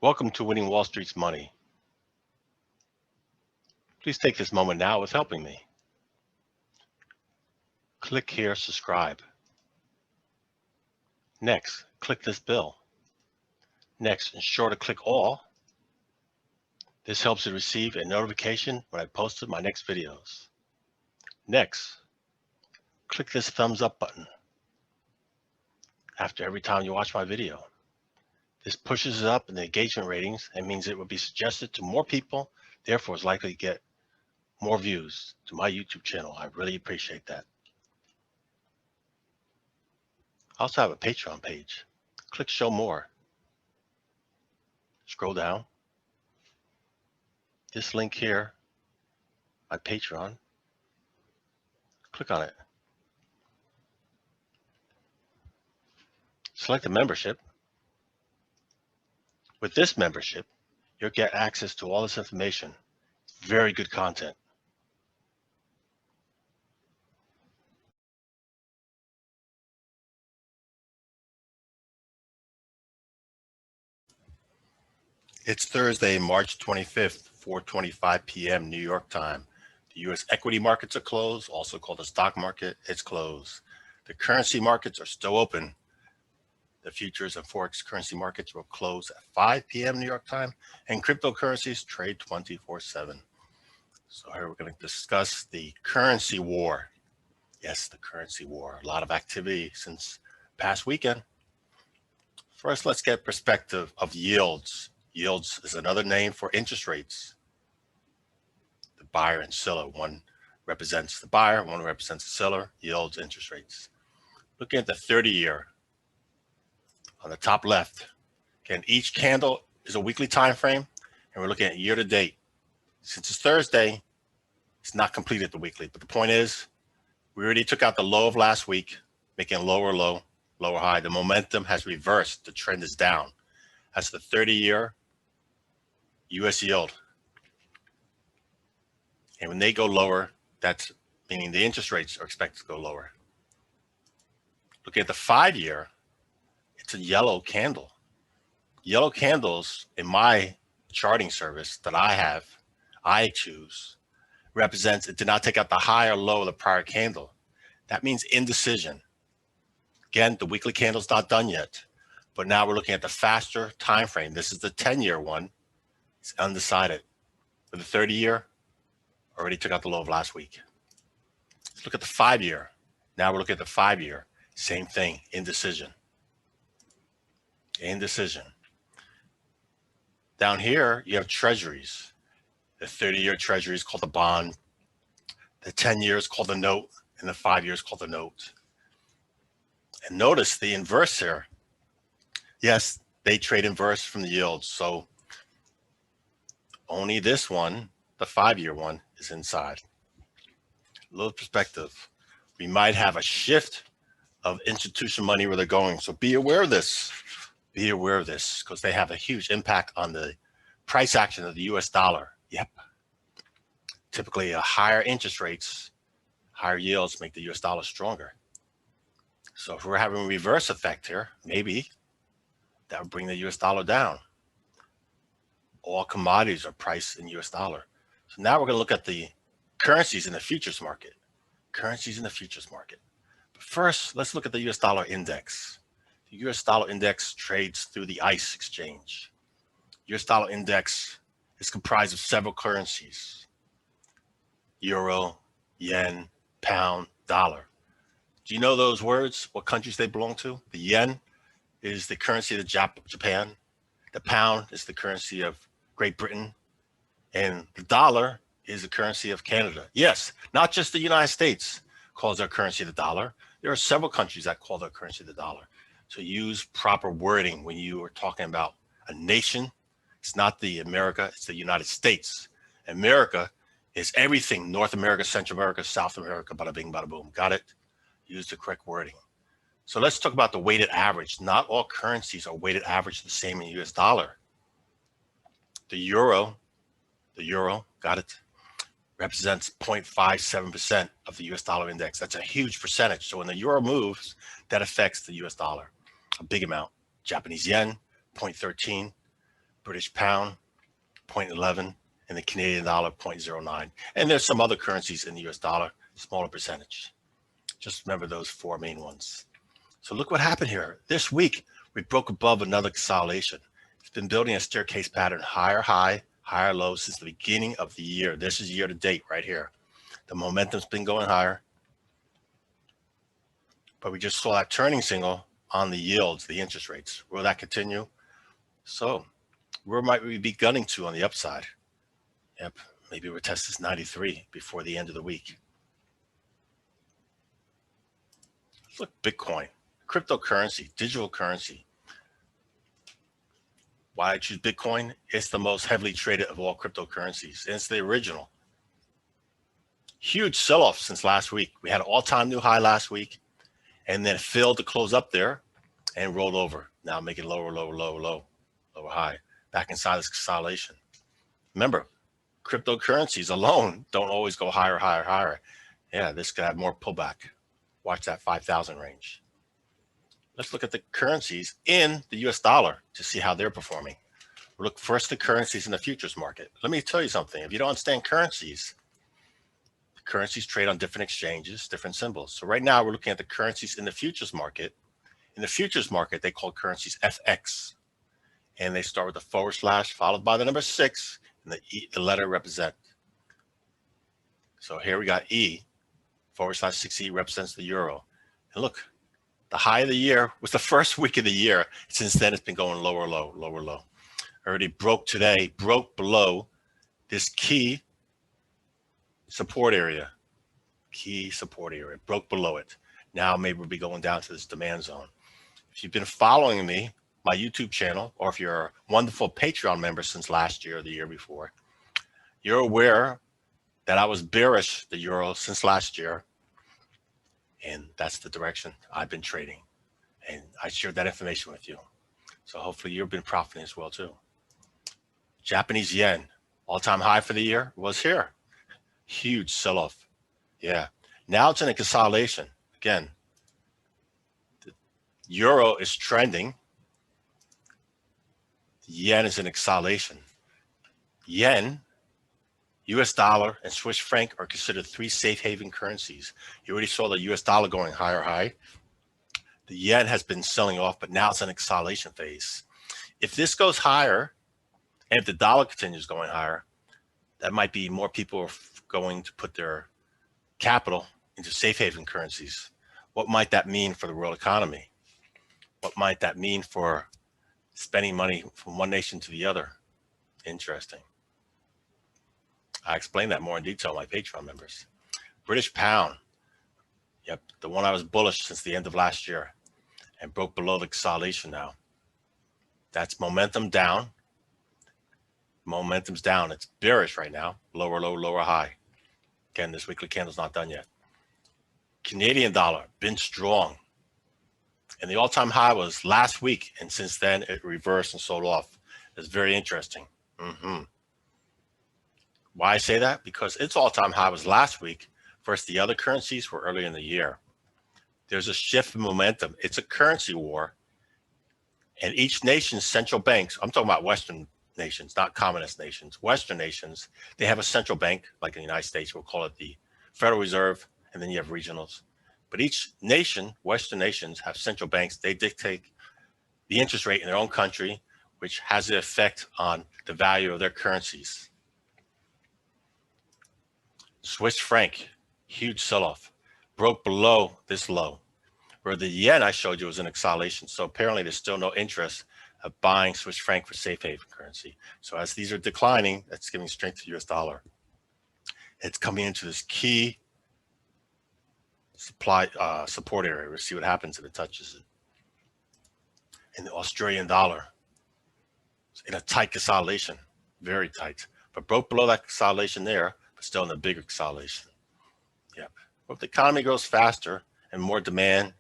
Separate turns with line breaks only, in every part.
Welcome to Winning Wall Street's Money. Please take this moment now with helping me. Click here, subscribe. Next, click this bell. Next, ensure to click all. This helps you receive a notification when I posted my next videos. Next, click this thumbs up button after every time you watch my video. This pushes it up in the engagement ratings and means it will be suggested to more people, therefore is likely to get more views to my YouTube channel. I really appreciate that. I also have a Patreon page. Click show more. Scroll down. This link here, my Patreon, click on it. Select the membership. With this membership, you'll get access to all this information. Very good content. It's Thursday, March 25th, 4:25 p.m. New York time. The U.S. equity markets are closed, also called the stock market. It's closed. The currency markets are still open. The futures and Forex currency markets will close at 5 p.m. New York time, and cryptocurrencies trade 24/7. So here we're going to discuss the currency war. Yes, the currency war. A lot of activity since past weekend. First, let's get perspective of yields. Yields is another name for interest rates. The buyer and seller. One represents the buyer, one represents the seller. Yields, interest rates. Looking at the 30-year. On the top left, again, each candle is a weekly time frame, and we're looking at year to date. Since it's Thursday, it's not completed the weekly, but the point is, we already took out the low of last week, making lower low, lower high. The momentum has reversed. The trend is down. That's the 30-year U.S. yield. And when they go lower, that's meaning the interest rates are expected to go lower. Looking at the 5-year, it's a yellow candle. Yellow candles in my charting service that I choose, represents it did not take out the high or low of the prior candle. That means indecision. Again, the weekly candle's not done yet, but now we're looking at the faster time frame. This is the 10-year one. It's undecided. For the 30-year, already took out the low of last week. Let's look at the 5-year. Now we're looking at the 5-year. Same thing, indecision. Indecision. Down here, you have treasuries. The 30-year treasury is called the bond. The 10-year is called the note, and the 5-year is called the note. And notice the inverse here. Yes, they trade inverse from the yields. So only this one, the 5-year one, is inside. A little perspective. We might have a shift of institutional money where they're going. So be aware of this. Be aware of this because they have a huge impact on the price action of the US dollar. Yep. Typically, higher interest rates, higher yields make the US dollar stronger. So if we're having a reverse effect here, maybe that would bring the US dollar down. All commodities are priced in US dollar. So now we're going to look at the currencies in the futures market. Currencies in the futures market. But first, let's look at the US dollar index. The US dollar index trades through the ICE exchange. US dollar index is comprised of several currencies: euro, yen, pound, dollar. Do you know those words? What countries they belong to? The yen is the currency of Japan. The pound is the currency of Great Britain. And the dollar is the currency of Canada. Yes, not just the United States calls their currency the dollar. There are several countries that call their currency the dollar. So use proper wording when you are talking about a nation. It's not the America, it's the United States. America is everything: North America, Central America, South America, bada bing, bada boom. Got it? Use the correct wording. So let's talk about the weighted average. Not all currencies are weighted average the same in US dollar. The euro, got it, represents 0.57% of the US dollar index. That's a huge percentage. So when the euro moves, that affects the US dollar, a big amount. Japanese yen, 0.13. British pound, 0.11, and the Canadian dollar, 0.09. And there's some other currencies in the US dollar, smaller percentage. Just remember those four main ones. So look what happened here. This week, we broke above another consolidation. It's been building a staircase pattern, higher high, higher low since the beginning of the year. This is year to date right here. The momentum's been going higher. But we just saw that turning signal on the yields, the interest rates. Will that continue? So where might we be gunning to on the upside? Yep, maybe we'll test this 93 before the end of the week. Let's look Bitcoin, cryptocurrency, digital currency. Why I choose Bitcoin? It's the most heavily traded of all cryptocurrencies. And it's the original. Huge sell-off since last week. We had an all-time new high last week, and then it failed to close up there and rolled over. Now making lower, lower, lower, low, lower high, back inside this consolidation. Remember, cryptocurrencies alone don't always go higher, higher, higher. Yeah, this could have more pullback. Watch that 5,000 range. Let's look at the currencies in the US dollar to see how they're performing. We'll look first at currencies in the futures market. Let me tell you something. If you don't understand currencies, the currencies trade on different exchanges, different symbols. So right now we're looking at the currencies in the futures market. In the futures market, they call currencies FX. And they start with a / followed by the number 6 and the letter represent. So here we got E, / 6E represents the euro. And look, the high of the year was the first week of the year. Since then, it's been going lower, low, lower, low. Already broke today, broke below this key support area. Key support area, broke below it. Now maybe we'll be going down to this demand zone. If you've been following me, my YouTube channel, or if you're a wonderful Patreon member since last year or the year before, you're aware that I was bearish the euro since last year. And that's the direction I've been trading. And I shared that information with you. So hopefully you've been profiting as well too. Japanese yen, all-time high for the year was here. Huge sell-off. Yeah. Now it's in a consolidation. Again, the euro is trending. The yen is in a consolidation. Yen, US dollar, and Swiss franc are considered 3 safe haven currencies. You already saw the US dollar going higher high. The yen has been selling off, but now it's in a consolidation phase. If this goes higher, and if the dollar continues going higher, that might be more people are going to put their capital into safe haven currencies. What might that mean for the world economy? What might that mean for spending money from one nation to the other? Interesting. I explain that more in detail to my Patreon members. British pound. Yep, the one I was bullish since the end of last year and broke below the consolidation now. That's momentum down. Momentum's down. It's bearish right now. Lower low, lower high. Again, this weekly candle's not done yet. Canadian dollar, been strong. And the all-time high was last week, and since then it reversed and sold off. It's very interesting. Why I say that? Because its all-time high was last week, versus the other currencies were earlier in the year. There's a shift in momentum. It's a currency war. And each nation's central banks, I'm talking about Western nations, not communist nations, Western nations, they have a central bank, like in the United States, we'll call it the Federal Reserve, and then you have regionals. But each nation, Western nations, have central banks. They dictate the interest rate in their own country, which has an effect on the value of their currencies. Swiss franc, huge sell-off, broke below this low, where the yen I showed you was in consolidation. So apparently there's still no interest of buying Swiss franc for safe haven currency. So as these are declining, that's giving strength to the US dollar. It's coming into this key support area. We'll see what happens if it touches it. And the Australian dollar is in a tight consolidation, very tight, but broke below that consolidation there, but still in a bigger consolidation. Yep. Well, if the economy grows faster and more demand,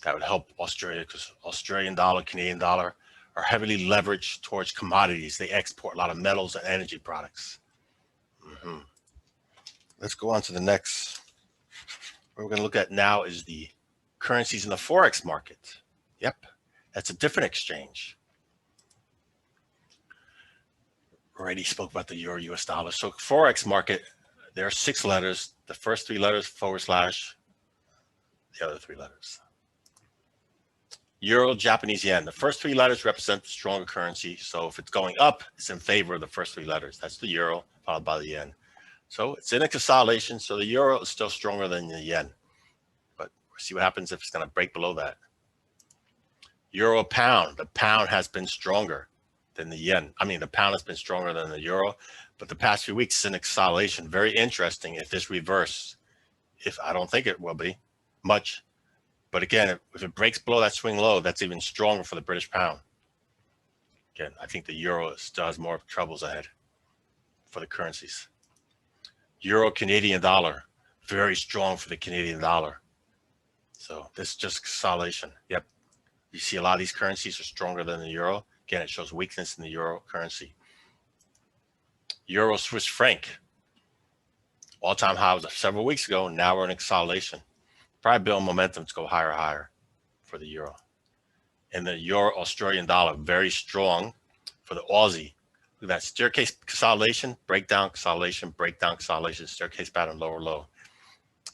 that would help Australia, because Australian dollar, Canadian dollar are heavily leveraged towards commodities. They export a lot of metals and energy products. Let's go on to the next. What we're going to look at now is the currencies in the Forex market. Yep, that's a different exchange. Already spoke about the euro US dollar. So Forex market, there are 6 letters. The first 3 letters / the other 3 letters. Euro, Japanese yen. The first 3 letters represent the stronger currency. So if it's going up, it's in favor of the first 3 letters. That's the euro followed by the yen. So it's in a consolidation. So the euro is still stronger than the yen. But we'll see what happens if it's going to break below that. Euro pound. The pound has been stronger than the yen. I mean, the pound has been stronger than the euro, but the past few weeks in consolidation. Very interesting if this reverse. If I don't think it will be much, but again, if it breaks below that swing low, that's even stronger for the British pound. Again, I think the euro still has more troubles ahead for the currencies. Euro, Canadian dollar, very strong for the Canadian dollar. So this is just consolidation. Yep. You see a lot of these currencies are stronger than the euro. Again, it shows weakness in the euro currency. Euro, Swiss franc. All-time high was several weeks ago. Now we're in consolidation. Probably building momentum to go higher for the euro. And the euro Australian dollar, very strong for the Aussie. Look at that staircase consolidation, breakdown, consolidation, breakdown, consolidation, staircase pattern, lower low.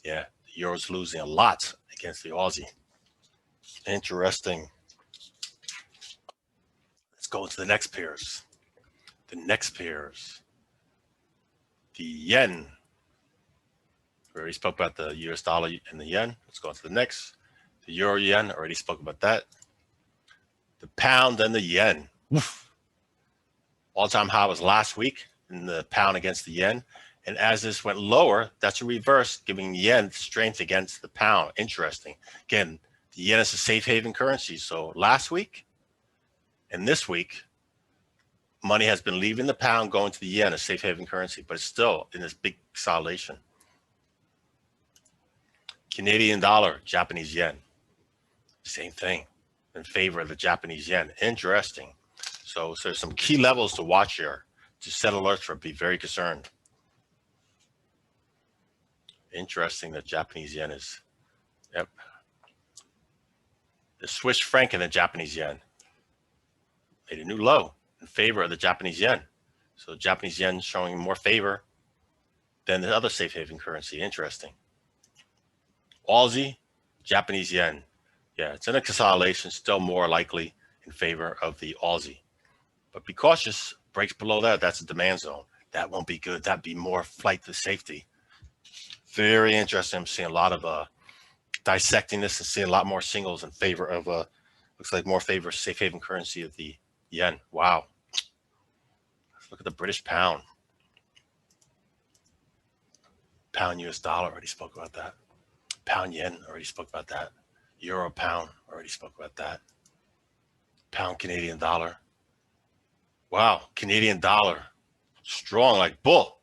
Yeah, the euro's losing a lot against the Aussie. Interesting. Let's go into the next pairs. The next pairs. The yen. We already spoke about the US dollar and the yen. Let's go on to the next. The euro yen, already spoke about that. The pound and the yen. Woof. All-time high was last week in the pound against the yen. And as this went lower, that's a reverse, giving the yen strength against the pound. Interesting. Again, the yen is a safe haven currency. So last week and this week, money has been leaving the pound, going to the yen, a safe haven currency, but it's still in this big consolidation. Canadian dollar, Japanese yen. Same thing, in favor of the Japanese yen. Interesting. So there's some key levels to watch here to set alerts for, be very concerned. Interesting that Japanese yen is, yep. The Swiss franc and the Japanese yen made a new low in favor of the Japanese yen. So Japanese yen showing more favor than the other safe haven currency. Interesting. Aussie, Japanese yen. Yeah, it's in a consolidation, still more likely in favor of the Aussie. But be cautious, breaks below that, that's a demand zone. That won't be good. That'd be more flight to safety. Very interesting. I'm seeing a lot of dissecting this and seeing a lot more singles in favor of, looks like more favor safe haven currency of the yen. Wow. Let's look at the British pound. Pound US dollar, already spoke about that. Pound yen, already spoke about that. Euro pound, already spoke about that. Pound Canadian dollar. Wow, Canadian dollar, strong like bull.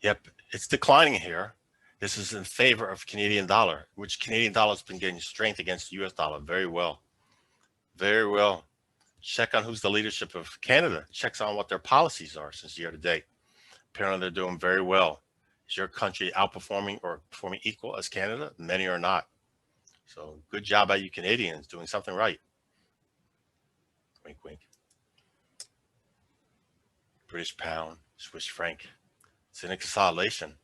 Yep, it's declining here. This is in favor of Canadian dollar, which Canadian dollar has been getting strength against the US dollar very well. Very well. Check on who's the leadership of Canada. Checks on what their policies are since year to date. Apparently they're doing very well. Is your country outperforming or performing equal as Canada? Many are not. So good job by you Canadians doing something right. Wink, wink. British pound, Swiss franc. It's in a consolidation.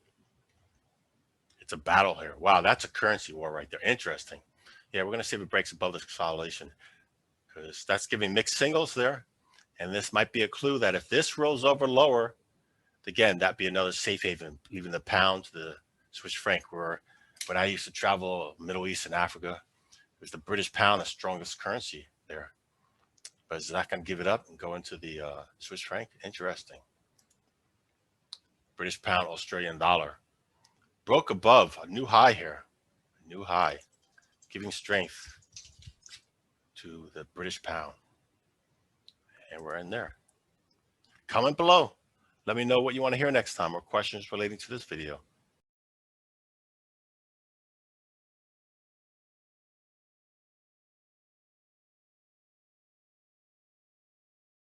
It's a battle here. Wow, that's a currency war right there. Interesting. Yeah, we're going to see if it breaks above this consolidation because that's giving mixed signals there. And this might be a clue that if this rolls over lower, again, that'd be another safe haven, even the pound to the Swiss franc, where when I used to travel Middle East and Africa, it was the British pound, the strongest currency there. But is that going to give it up and go into the Swiss franc? Interesting. British pound, Australian dollar. Broke above a new high here. A new high. Giving strength to the British pound. And we're in there. Comment below. Let me know what you want to hear next time or questions relating to this video.